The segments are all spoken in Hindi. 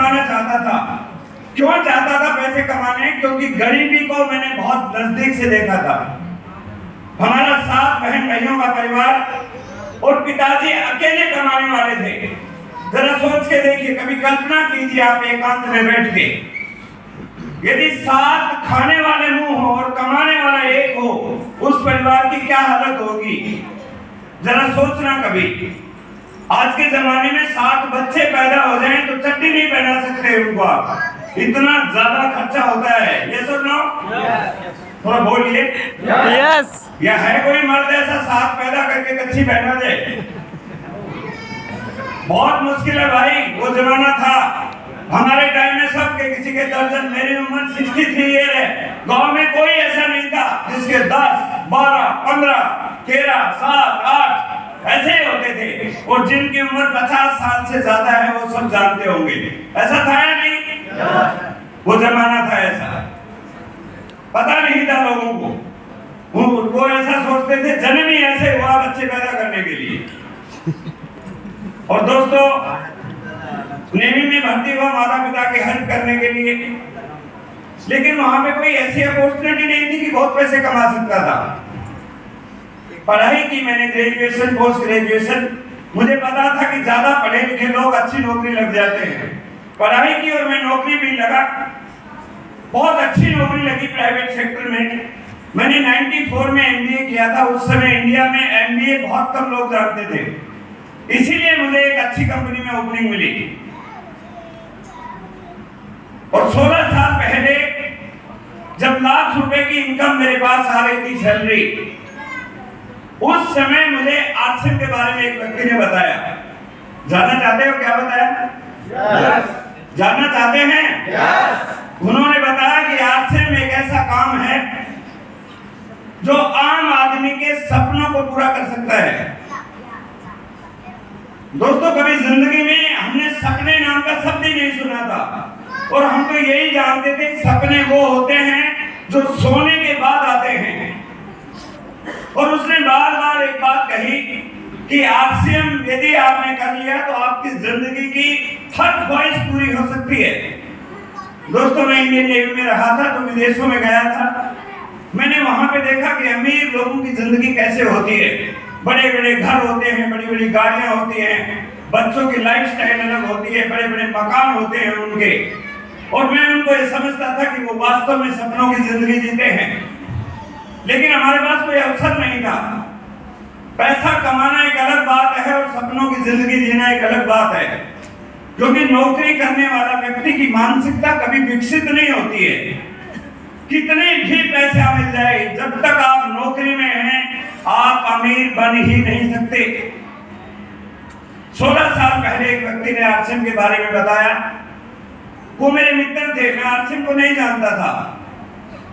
कमाना चाहता था। क्यों चाहता था पैसे कमाने? क्योंकि गरीबी को मैंने बहुत नजदीक से देखा था। हमारा 7 बहन भाइयों का परिवार और पिताजी अकेले कमाने वाले थे। जरा सोच के देखिए, कभी कल्पना कीजिए आप एकांत में बैठ के, यदि 7 खाने वाले मुंह हो और कमाने वाला एक हो, उस परिवार की क्या हालत होगी? जरा सोचना कभी। आज के जमाने में 7 बच्चे पैदा हो जाएं तो चड्डी नहीं पहना सकते उनको आप, इतना ज्यादा खर्चा होता है। ये सुन लो, थोड़ा बोलिए यस। या है कोई मर्द ऐसा 7 पैदा करके कच्ची पहना दे? बहुत मुश्किल है भाई, वो जमाना था। हमारे टाइम में सबके किसी के दर्जन, मेरी उम्र 63 ईयर है, गांव में कोई ऐसा नहीं था जिसके 10, 12, 15, 13, 7, 8 ऐसे ही होते थे। और जिनकी उम्र 50 साल से ज्यादा है वो सब जानते होंगे, ऐसा था या नहीं? वो जमाना था ऐसा, पता नहीं था लोगों को। वो ऐसा सोचते थे जन्म ही ऐसे हुआ बच्चे पैदा करने के लिए। और दोस्तों, नेवी में भर्ती हुआ माता पिता की हेल्प करने के लिए, लेकिन वहां पे कोई ऐसी अपॉर्चुनिटी नहीं थी कि बहुत पैसे कमा सकता था। पढ़ाई की मैंने, ग्रेजुएशन, पोस्ट ग्रेजुएशन। मुझे पता था कि ज्यादा पढ़े लिखे लोग अच्छी नौकरी लग जाते हैं। पढ़ाई की और मैं नौकरी भी लगा, बहुत अच्छी नौकरी लगी प्राइवेट सेक्टर में। मैंने 94 में एमबीए किया था। उस समय इंडिया में एमबीए बहुत कम लोग जानते थे, इसीलिए मुझे एक अच्छी कंपनी में ओपनिंग मिली। और 16 साल पहले जब लाख रुपए की इनकम मेरे पास आ रही थी, सैलरी, उस समय मुझे आरसीएम के बारे में एक व्यक्ति ने बताया। जानना चाहते हो क्या बताया? yes. जानना चाहते हैं? yes. उन्होंने बताया कि आरसीएम एक ऐसा काम है जो आम आदमी के सपनों को पूरा कर सकता है। दोस्तों, कभी जिंदगी में हमने सपने नाम का शब्द ही नहीं सुना था, और हम तो यही जानते थे सपने वो होते हैं जो सोने के बाद आते हैं। और उसने बार बार एक बात कही कि आरसीएम यदि आपने कर लिया तो आपकी जिंदगी की हर ख्वाहिश पूरी हो सकती है। दोस्तों, मैं इंडियन नेवी में रहा था तो विदेशों में गया था। मैंने वहां पे देखा कि अमीर लोगों की जिंदगी कैसे होती है। बड़े बड़े घर होते हैं, बड़ी बड़ी गाड़ियां होती हैं, बच्चों की लाइफस्टाइल अलग होती है, बड़े बड़े मकान होते हैं उनके। और मैं उनको ये समझता था कि वो वास्तव में सपनों की जिंदगी जीते हैं, लेकिन हमारे पास कोई अवसर नहीं था। पैसा कमाना एक अलग बात है और सपनों की जिंदगी जीना एक अलग बात है, क्योंकि नौकरी करने वाला व्यक्ति की मानसिकता कभी विकसित नहीं होती है। कितने भी पैसा मिल जाए, जब तक आप नौकरी में हैं आप अमीर बन ही नहीं सकते। 16 साल पहले एक व्यक्ति ने आरसीएम के बारे में बताया। वो मेरे मित्र थे, मैं आरसीएम को नहीं जानता था।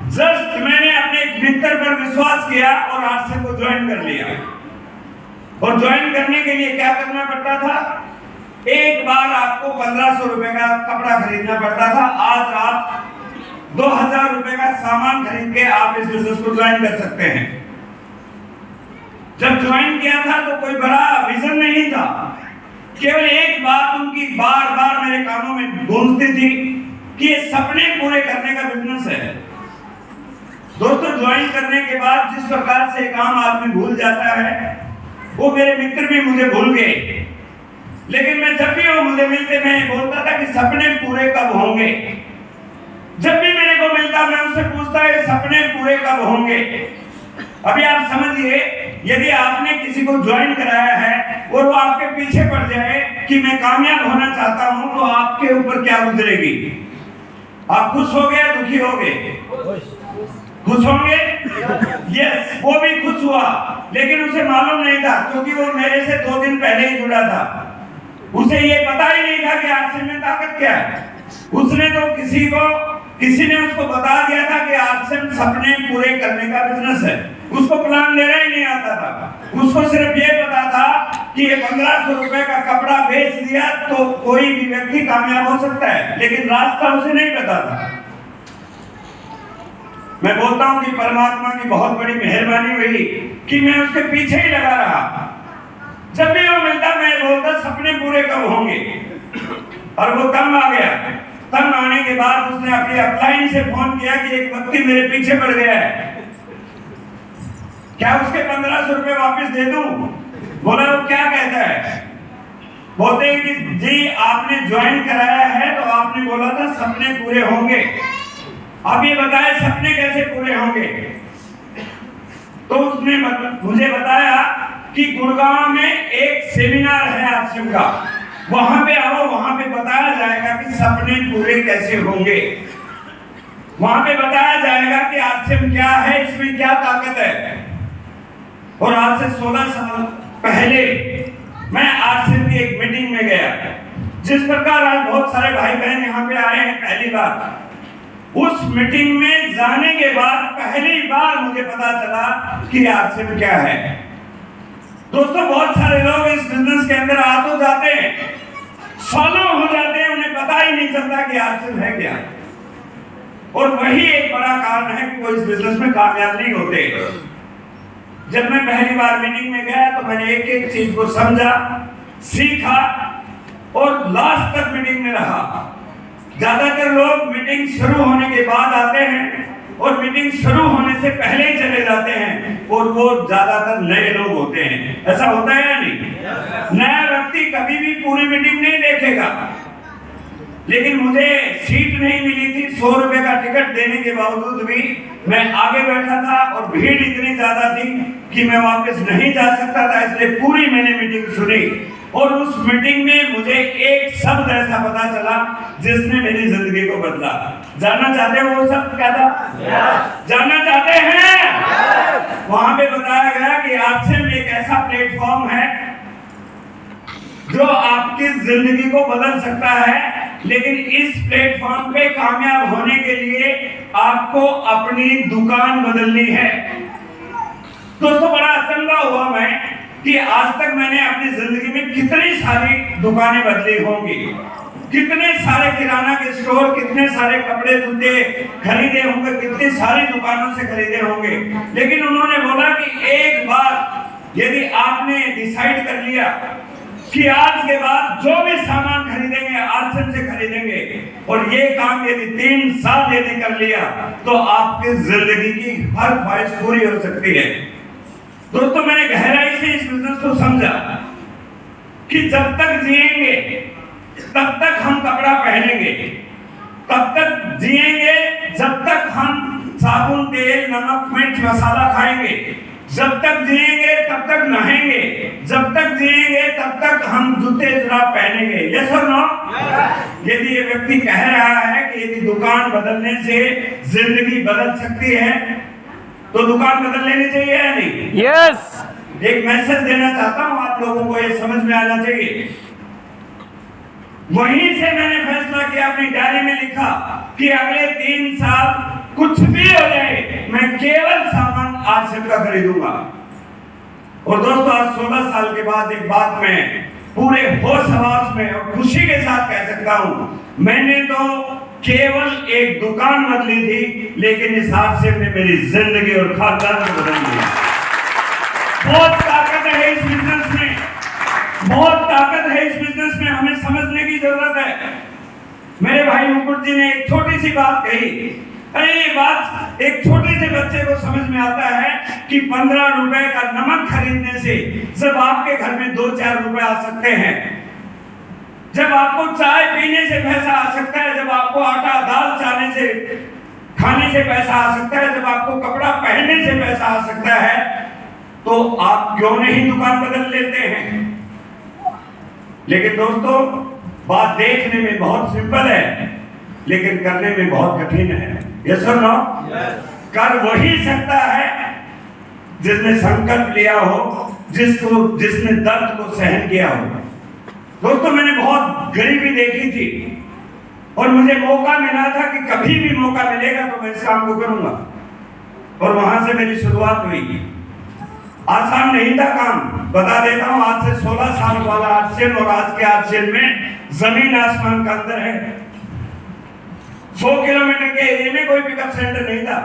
जस्ट मैंने अपने एक मित्र पर विश्वास किया और आरसीएम को ज्वाइन कर लिया। और ज्वाइन करने के लिए क्या करना पड़ता था? एक बार आपको 1500 रुपए का कपड़ा खरीदना पड़ता था। आज आप 2000 रुपए का सामान खरीद के आप इस बिजनेस को ज्वाइन कर सकते हैं। जब ज्वाइन किया था तो कोई बड़ा विजन नहीं था, केवल एक बात उनकी बार बार मेरे कानों में गूंजती थी कि ये सपने पूरे करने का बिजनेस है। दोस्तों, ज्वाइन करने के बाद जिस प्रकार से काम आदमी भूल जाता है, वो मेरे मित्र भी मुझे भूल गए। लेकिन मैं जब भी वो मुझे मिलते मैं बोलता था कि सपने पूरे कब होंगे। जब भी मेरे को मिलता मैं उससे पूछता है सपने पूरे कब होंगे। अभी आप समझिए, यदि आपने किसी को ज्वाइन कराया है और वो आपके पीछे पड़ जाए कि मैं कामयाब होना चाहता हूं, तो आपके ऊपर क्या गुजरेगी? आप खुश हो गए, दुखी हो गए? खुश होंगे? यस, वो भी खुश हुआ, लेकिन उसे मालूम नहीं था, क्योंकि वो मेरे से 2 दिन पहले ही जुड़ा था। उसे ये पता ही नहीं था कि आरसीएम में ताकत क्या है। उसने तो किसी ने उसको बता दिया था कि आरसीएम सपने पूरे करने का बिजनेस है। उसको प्लान लेना ही नहीं आता था। उसको सिर्फ ये पता था कि ये 1500 रुपए का कपड़ा बेच दिया तो कोई भी व्यक्ति कामयाब हो सकता है, लेकिन रास्ता उसे नहीं पता था। मैं बोलता हूं कि परमात्मा की बहुत बड़ी मेहरबानी हुई कि मैं उसके पीछे ही लगा रहा। जब भी वो मिलता मैं बोलता सपने पूरे कब होंगे। और वो तब आ गया। तब आने के बाद उसने अपनी अपलाइन से फोन किया कि एक व्यक्ति मेरे पीछे पड़ गया है, क्या उसके 1500 रुपए वापस दे दूं? बोला वो क्या कहता है? बोलते हैं कि जी आपने ज्वाइन कराया है तो आपने बोला था सपने पूरे होंगे। अब ये बताए सपने कैसे पूरे होंगे? तो उसने मुझे बताया कि गुड़गांव में एक सेमिनार है आश्रम का, वहां पे आओ, वहां पे बताया जाएगा कि सपने पूरे कैसे होंगे। वहां पे बताया जाएगा कि आश्रम क्या है, इसमें क्या ताकत है। और आज से 16 साल पहले मैं आश्रम की एक मीटिंग में गया, जिस प्रकार आज बहुत सारे भाई बहन यहाँ पे आए हैं पहली बार। उस मीटिंग में जाने के बाद पहली बार मुझे पता चला कि आश्रम क्या है। दोस्तों बहुत सारे लोग इस बिजनेस के अंदर आ तो जाते हैं, सालों हो जाते हैं, उन्हें पता ही नहीं चलता कि आश्रम है क्या। और वही एक बड़ा कारण है कि वो इस बिजनेस में कामयाब नहीं होते। जब मैं पहली बार मीटिंग में गया तो मैंने एक एक चीज को समझा, सीखा और लास्ट तक मीटिंग में रहा। ज्यादातर लोग मीटिंग शुरू होने के बाद आते हैं और मीटिंग शुरू होने से पहले ही चले जाते हैं, और वो ज्यादातर नए लोग होते हैं। ऐसा होता है या नहीं? नया व्यक्ति कभी भी पूरी मीटिंग नहीं देखेगा। लेकिन मुझे सीट नहीं मिली थी, 100 रुपए का टिकट देने के बावजूद भी मैं आगे बैठा था और भीड़ इतनी ज्यादा थी कि मैं वापस नहीं जा सकता था, इसलिए पूरी मैंने मीटिंग सुनी। और उस मीटिंग में मुझे एक शब्द ऐसा पता चला जिसने मेरी जिंदगी को बदला। जानना चाहते हो वो शब्द क्या था? जानना चाहते हैं? वहां पे बताया गया कि आश्रम एक ऐसा प्लेटफॉर्म है जो आपकी जिंदगी को बदल सकता है, लेकिन इस प्लेटफॉर्म पे कामयाब होने के लिए आपको अपनी दुकान बदलनी है। दोस्तों बड़ा अचंभा हुआ मैं कि आज तक मैंने अपनी जिंदगी में कितनी सारी दुकानें बदली होंगी, कितने सारे किराना के स्टोर, कितने सारे कपड़े जूते खरीदे होंगे, कितनी सारी दुकानों से खरीदे होंगे। लेकिन उन्होंने बोला कि एक बार यदि आपने डिसाइड कर लिया कि आज के बाद जो भी सामान खरीदेंगे आश्रम से खरीदेंगे, और ये काम यदि 3 साल यदि कर लिया तो आपकी जिंदगी की हर ख्वाहिश पूरी हो सकती है। दोस्तों मैंने गहराई से इस बिजनेस को समझा कि जब तक जिएंगे तब तक हम कपड़ा पहनेंगे, तब तक जिएंगे जब तक हम साबुन, तेल, नमक, मिर्च, मसाला खाएंगे, जब तक जिएंगे तब तक नहाएंगे, जब तक जिएंगे तब तक हम जूते जुराब पहनेंगे। यस और नो? यदि ये व्यक्ति कह रहा है कि यदि दुकान बदलने से जिंदगी बदल सकती है तो दुकान बदल लेनी चाहिए या नहीं? यस। एक मैसेज देना चाहता हूं आप लोगों को, ये समझ में आना चाहिए। वहीं से मैंने फैसला किया, अपनी डायरी में लिखा कि अगले 3 साल कुछ भी हो जाए मैं केवल सामान आश्रम का खरीदूंगा। और दोस्तों आज 16 साल के बाद एक बात मैं पूरे होश हवास में और खुशी के साथ कह सकता हूं, मैंने तो केवल एक दुकान बदली थी, लेकिन इस आश्रम ने मेरी जिंदगी और खानदान को बदल दिया। बहुत ताकत है इस बिजनेस में, बहुत ताकत है इस बिजनेस में, हमें समझने की जरूरत है। मेरे भाई मुकुट जी ने एक छोटी सी बात कही, अरे ये बात एक छोटे से बच्चे को समझ में आता है कि 15 रुपए का नमक खरीदने से जब आपके घर में 2-4 रुपए आ सकते हैं, जब आपको चाय पीने से पैसा आ सकता है, जब आपको आटा दाल चाने से खाने से पैसा आ सकता है, जब आपको कपड़ा पहनने से पैसा आ सकता है, तो आप क्यों नहीं दुकान बदल लेते हैं? लेकिन दोस्तों बात देखने में बहुत सिंपल है, लेकिन करने में बहुत कठिन है। यस और नो? कर वही सकता है जिसने संकल्प लिया हो, जिसने दर्द को सहन किया हो। दोस्तों मैंने बहुत गरीबी देखी थी और मुझे मौका मिला था कि कभी भी मौका मिलेगा तो मैं इस काम को करूंगा, और वहां से मेरी शुरुआत हुई। आसान नहीं था काम, बता देता हूं, आज से 16 साल वाला आश्रम और आज के आश्रम में जमीन आसमान का अंतर है। 100 किलोमीटर के एरिया में कोई पिकअप सेंटर नहीं था,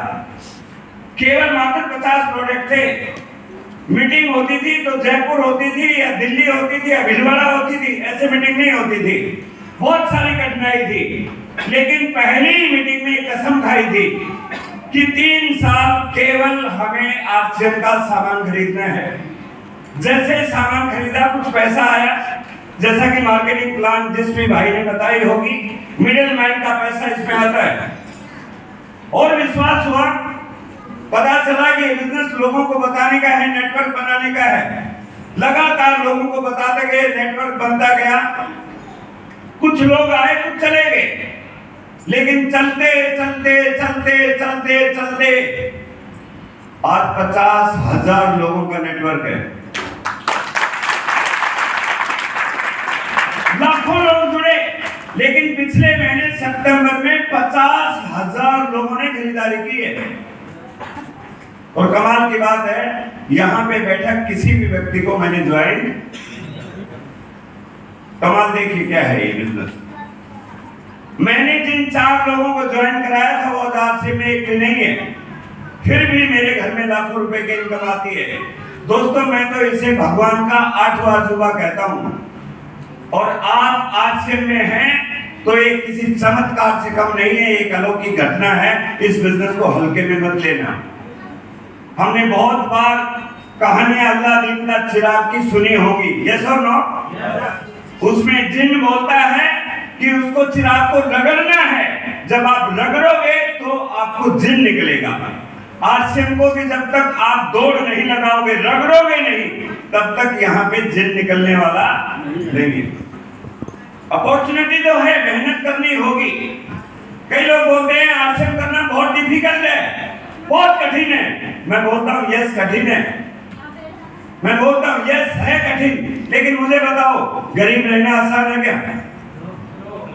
केवल मात्र 50 प्रोडक्ट थे। मीटिंग होती थी तो जयपुर होती थी या दिल्ली होती थी या भीलवाड़ा होती थी, ऐसे मीटिंग नहीं होती थी। बहुत सारी कठिनाई थी, लेकिन पहली मीटिंग में कसम खाई थी कि 3 साल केवल हमें आरसीएम का सामान खरीदना है। जैसे सामान खरीदा, कुछ पैसा आया, जैसा कि मार्केटिंग प्लान जिस भी भाई ने बताई होगी, मिडिल मैन का पैसा इसमें आता है। और विश्वास हुआ, पता चला कि बिजनेस लोगों को बताने का है, नेटवर्क बनाने का है। लगातार लोगों को बताते गए, नेटवर्क बनता गया। कुछ लोग आए, कुछ चले गए, लेकिन चलते चलते चलते चलते चलते आज 50,000 लोगों का नेटवर्क है। लाखों लोग जुड़े, लेकिन पिछले महीने सितंबर में 50,000 लोगों ने खरीदारी की है। और कमाल की बात है, यहां पे बैठा किसी भी व्यक्ति को मैंने ज्वाइन, कमाल देखिए क्या है ये बिजनेस। मैंने जिन 4 लोगों को ज्वाइन कराया था वो आरसीएम में एक भी नहीं है, फिर भी मेरे घर में लाखों रुपए की इनकम आती है। दोस्तों, मैं तो इसे भगवान का 8वां अजूबा कहता हूं। और आप आरसीएम में हैं तो ये किसी चमत्कार से कम नहीं है, एक अलौकिक घटना है। इस बिजनेस को हल्के में मत लेना। हमने बहुत बार कहानियां अल्लाह दिन का चिराग की सुनी होगी, यस और नो? उसमें जिन बोलता है कि उसको चिराग को रगड़ना है। जब आप रगड़ोगे तो आपको जिन निकलेगा। आरसीएम को भी जब तक आप दौड़ नहीं लगाओगे, रगड़ोगे नहीं, तब तक यहाँ पे जिन निकलने वाला नहीं है। अपॉर्चुनिटी तो है, मेहनत करनी होगी। कई लोग बोलते हैं आरसीएम करना बहुत डिफिकल्ट है, बहुत कठिन है। मैं बोलता हूँ यस कठिन है, मैं बोलता हूँ यस है कठिन। लेकिन मुझे बताओ, गरीब रहना आसान है क्या?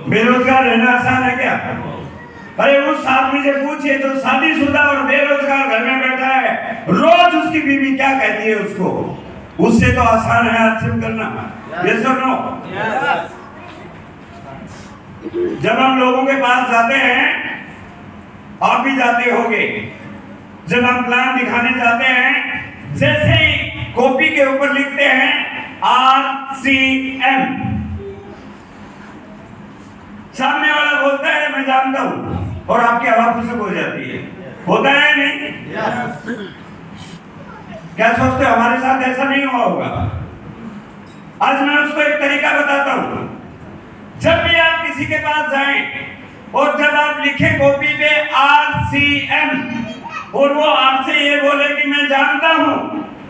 बेरोजगार रहना आसान है क्या? अरे उस आदमी से पूछिए जो शादीशुदा और बेरोजगार घर में बैठा है, रोज उसकी बीवी क्या कहती है उसको, उससे तो आसान है आरसीएम करना। यस और नो? जब हम लोगों के पास जाते हैं, आप भी जाते होंगे, जब हम प्लान दिखाने जाते हैं, जैसे ही कॉपी के ऊपर लिखते हैं आरसीएम, सामने वाला बोलता है मैं जानता हूं, और आपकी आवाज खुशक हो जाती है। होता है नहीं? क्या सोचते हो हमारे साथ ऐसा नहीं हुआ होगा? आज मैं उसको एक तरीका बताता हूं। जब भी आप किसी के पास जाएं और जब आप लिखें कॉपी पे आरसीएम और वो आपसे ये बोले कि मैं जानता हूं,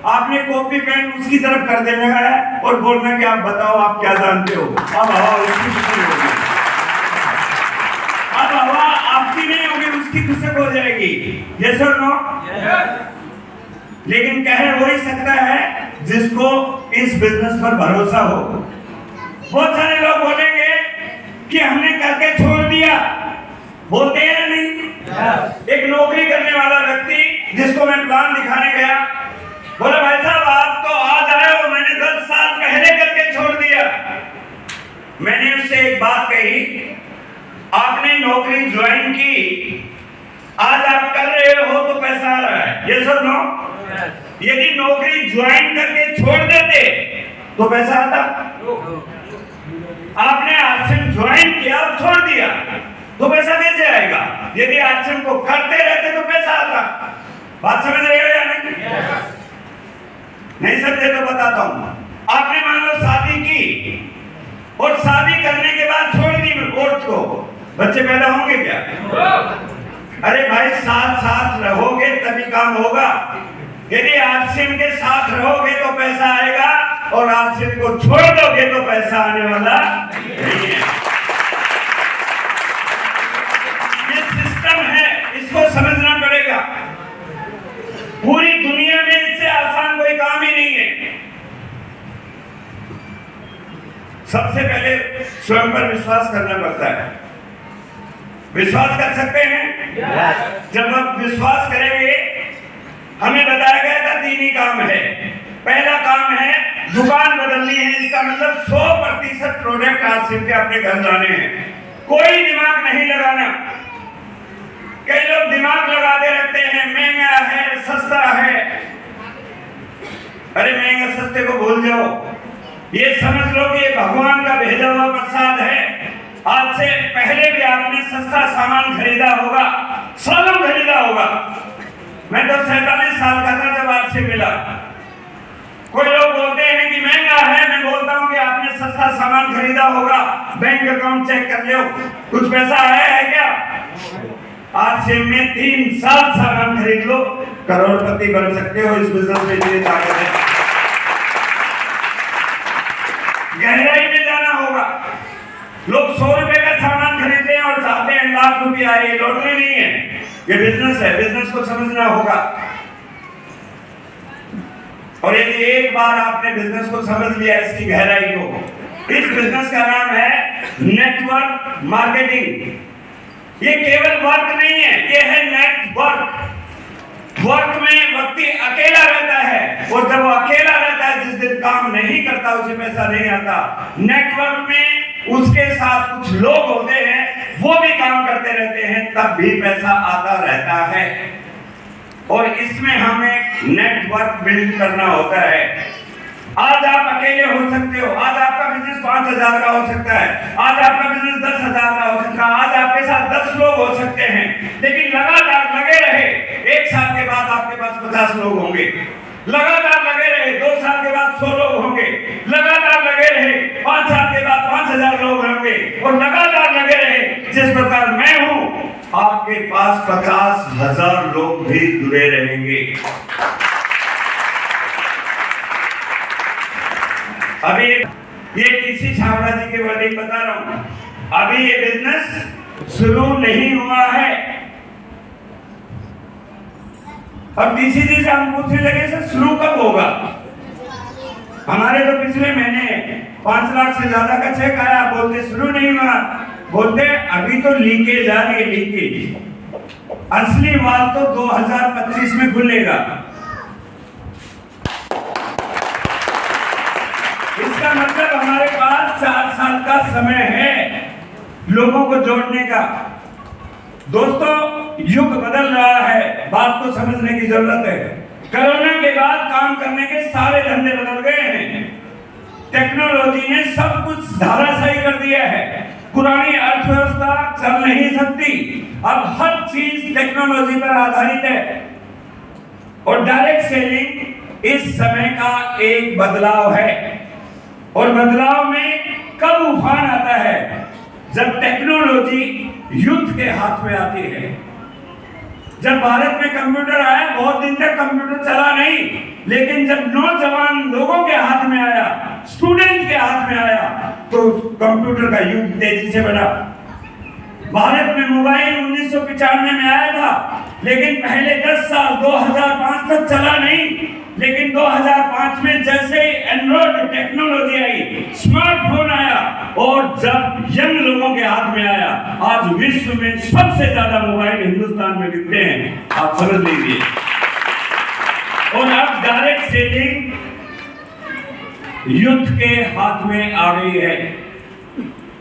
आपने कॉपी पेन उसकी तरफ कर देना है और बोलना कि आप बताओ आप क्या जानते हो। अब हवा उसकी खुशी होगी, अब हवा आपकी नहीं होगी, उसकी खुशक हो जाएगी। यस और नो? लेकिन कह वही सकता है जिसको इस बिजनेस पर भरोसा हो। बहुत सारे लोग बोलेंगे कि हमने करके छोड़ दिया, बोलते हैं नहीं। एक नौकरी करने वाला व्यक्ति जिसको मैं प्लान दिखाने गया, बोला भाई साहब आप तो आज आए हो, मैंने 10 साल पहले करके छोड़ दिया। मैंने उससे एक बात कही, आपने नौकरी ज्वाइन की, आज आप कर रहे हो तो पैसा आ रहा है। ये सब नो? यदि नौकरी ज्वाइन करके छोड़ देते तो पैसा आता? आपने आरसीएम ज्वाइन किया और छोड़ दिया तो पैसा कैसे आएगा? यदि आरसीएम को करते रहते तो पैसा आता। बात समझ रहे हो या नहीं? नहीं समझे तो बताता हूं। आपने मान लो शादी की और शादी करने के बाद छोड़ दी औरत को, बच्चे पैदा होंगे क्या? अरे भाई साथ साथ रहोगे तभी काम होगा। यदि आरसीएम के साथ रहोगे तो पैसा आएगा और आरसीएम को छोड़ दोगे तो पैसा आने वाला नहीं है। ये सिस्टम है, इसको समझना पड़ेगा। पूरी दुनिया में इससे आसान कोई काम ही नहीं है। सबसे पहले स्वयं पर विश्वास करना पड़ता है। विश्वास कर सकते हैं? जब आप विश्वास करेंगे, हमें बताया गया था 3 ही काम है। पहला काम है दुकान बदलनी है, इसका मतलब 100% प्रोडक्ट आरसीएम के अपने घर लाने हैं। कोई दिमाग नहीं लगाना। कई लोग दिमाग लगाते रहते हैं, महंगा है सस्ता है। अरे महंगा सस्ते को भूल जाओ, ये समझ लो कि ये भगवान का भेजा हुआ प्रसाद है। आज से पहले भी आपने सस्ता सामान खरीदा होगा, सालों खरीदा होगा। मैं तो 47 साल का था जब आपसे मिला। कोई लोग बोलते हैं कि महंगा है, मैं बोलता हूं कि आपने सस्ता सामान खरीदा होगा, बैंक अकाउंट चेक कर लो, कुछ पैसा है क्या? आज से मैं 3 साल सामान खरीद लो, करोड़पति बन सकते हो। इस बिजनेस में इतनी ताकत है। गहराई में जाना होगा। लोग 100 रुपए का सामान खरीदते हैं और चाहते हैं लाख रुपया। ये लॉटरी नहीं है, ये बिजनेस है। बिजनेस को समझना होगा। और यदि एक बार आपने बिजनेस को समझ लिया, इसकी गहराई को, इस बिजनेस का नाम है नेटवर्क मार्केटिंग। ये केवल वर्क नहीं है, ये है नेटवर्क। वर्क में व्यक्ति अकेला रहता है, और जब वो अकेला रहता है, जिस दिन काम नहीं करता, उसे पैसा नहीं आता। नेटवर्क में उसके साथ कुछ लोग होते हैं, वो भी काम करते रहते हैं, तब भी पैसा आता रहता है। और इसमें हमें नेटवर्क बिल्ड करना होता है। आज आप अकेले हो सकते हो, आज आपका बिजनेस 5,000 का हो सकता है, आज आपका बिजनेस 10,000 का हो सकता है, आज आपके साथ 10 लोग हो सकते हैं, लेकिन लगातार लगे रहे, 1 साल के बाद आपके पास 50 लोग होंगे। लगातार लगे रहे, 2 साल के बाद 100 लोग होंगे। लगातार लगे रहे, 5 साल के बाद 5,000 लोग होंगे। और लगातार लगे रहे, जिस प्रकार मैं हूं, आपके पास 50,000 लोग भी जुड़े रहेंगे। अभी ये किसी छावड़ा जी के वर्डिंग बता रहा हूं। अभी ये बिजनेस शुरू नहीं हुआ है। अब डीसी जी से हम पूछने लगे, सर शुरू कब होगा? हमारे तो पिछले महीने 5 लाख से ज्यादा का चेक आया। बोलते शुरू नहीं हुआ, बोलते अभी तो लीकेज आ रही है, लीकेज। असली माल तो 2025 में खुलेगा। इसका मतलब हमारे पास 4 साल का समय है लोगों को जोड़ने का। दोस्तों, युग बदल रहा है, बात को समझने की जरूरत है। कोरोना के बाद काम करने के सारे धंधे बदल गए हैं। टेक्नोलॉजी ने सब कुछ धराशायी कर दिया है। पुरानी अर्थव्यवस्था चल नहीं सकती, अब हर चीज टेक्नोलॉजी पर आधारित है। और डायरेक्ट सेलिंग इस समय का एक बदलाव है। और बदलाव में कब उफान आता है? जब टेक्नोलॉजी युद्ध के हाथ में आती है। जब भारत में कंप्यूटर आया, बहुत दिन तक कंप्यूटर चला नहीं, लेकिन जब नौजवान लोगों के हाथ में आया, स्टूडेंट के हाथ में आया, तो कंप्यूटर का युग तेजी से बढ़ा। भारत में मोबाइल 1995 में आया था, लेकिन पहले 10 साल 2005 तक चला नहीं। लेकिन 2005 में जैसे एंड्रॉइड टेक्नोलॉजी आई, स्मार्टफोन आया, और जब यंग लोगों के हाथ में आया, आज विश्व में सबसे ज्यादा मोबाइल हिंदुस्तान में बिकते हैं। आप समझ लीजिए। और अब डायरेक्ट सेलिंग युद्ध के हाथ में आ गई है।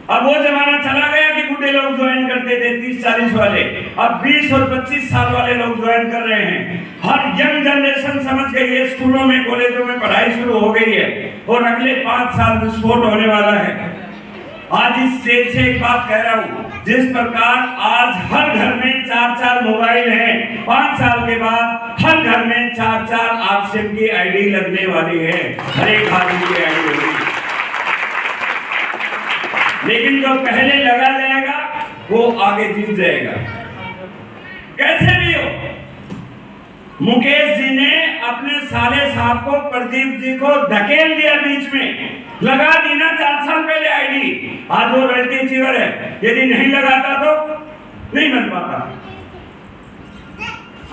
अब वो जमाना चला गया कि बूढ़े लोग ज्वाइन करते थे, 30-40 वाले। अब 20 और 25 साल वाले लोग ज्वाइन कर रहे हैं। हर यंग जनरेशन समझ गई है, स्कूलों में, कॉलेजों में पढ़ाई शुरू हो गई है, और अगले 5 साल विस्फोट होने वाला है। आज इस स्टेज से एक बात कह रहा हूं, जिस प्रकार आज हर घर में 4-4 मोबाइल हैं, 5 साल के बाद हर घर में 4-4 आरसीएम की आईडी लगने वाली है। हर एक आदमी की आईडी होगी। लेकिन जो पहले लगा जाएगा, वो आगे जीत जाएगा। कैसे भी हो, मुकेश जी ने अपने साले साहब को, प्रदीप जी को धकेल दिया बीच में। लगा दी ना 4 साल पहले आईडी, आज वो रॉयल्टी अचीवर है। यदि नहीं लगाता तो नहीं बन पाता।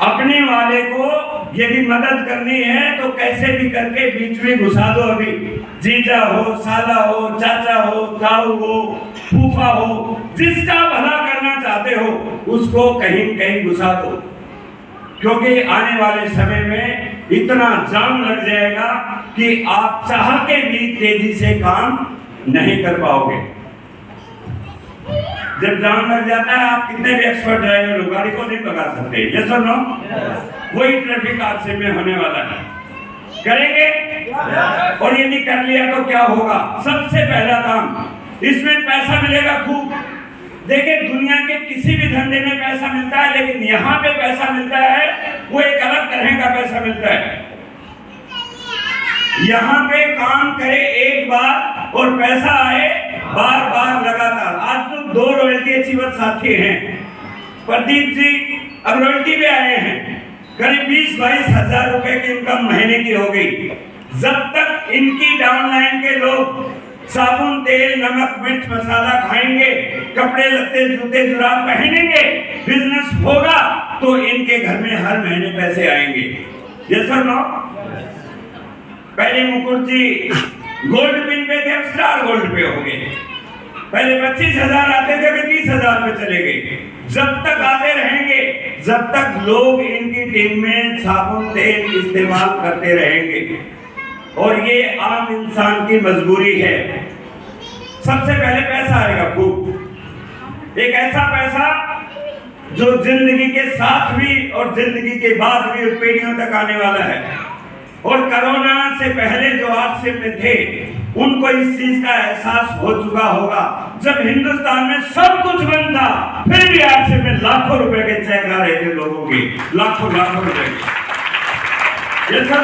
अपने वाले को यदि मदद करनी है तो कैसे भी करके बीच में घुसा दो। अभी जीजा हो, साला हो, चाचा हो, ताऊ हो, फूफा हो, जिसका भला करना चाहते हो, उसको कहीं कहीं घुसा दो। क्योंकि आने वाले समय में इतना जाम लग जाएगा कि आप चाह के भी तेजी से काम नहीं कर पाओगे। जब जाम लग जाता है, आप कितने भी एक्सपर्ट ड्राइवर हो, गाड़ी को नहीं भगा सकते। यस और नो? वही ट्रैफिक हादसे में होने वाला है। करेंगे? और यदि कर लिया तो क्या होगा? सबसे पहला काम, इसमें पैसा मिलेगा खूब। देखिए दुनिया के किसी भी धंधे में पैसा मिलता है, लेकिन यहाँ पे पैसा मिलता है वो एक अलग तरह का पैसा मिलता है। यहाँ पे काम करे एक बार और पैसा आए बार बार लगातार। आज तो 2 रॉयल्टी अचीवर साथी हैं, प्रदीप जी अब रॉयल्टी पे आए हैं, करीब 20-22 हजार रुपए की इनकम महीने की हो गई। जब तक इनकी डाउनलाइन के लोग साबुन तेल नमक मिर्च मसाला खाएंगे, कपड़े लत्ते जूते जुराब पहनेंगे, बिजनेस होगा तो इनके घर में हर महीने पैसे आएंगे। यस और नो? पहले मुकुट जी गोल्ड पिन पे थे, अब स्टार गोल्ड पे हो गए। पहले 25,000 आते थे, अभी 30,000 पे चले गए। जब तक आते रहेंगे, जब तक लोग इनकी टीम में साबुन तेल इस्तेमाल करते रहेंगे, और ये आम इंसान की मजबूरी है। सबसे पहले पैसा आएगा खूब, एक ऐसा पैसा जो जिंदगी के साथ भी और जिंदगी के बाद भी पीढ़ियों तक आने वाला है। और कोरोना से पहले जो आरसीएम में थे उनको इस चीज का एहसास हो चुका होगा। जब हिंदुस्तान में सब कुछ बंद था, फिर भी आरसीएम में लाखों रुपए के चेक आ रहे थे लोगों के, लाखों रुपए के। ये सब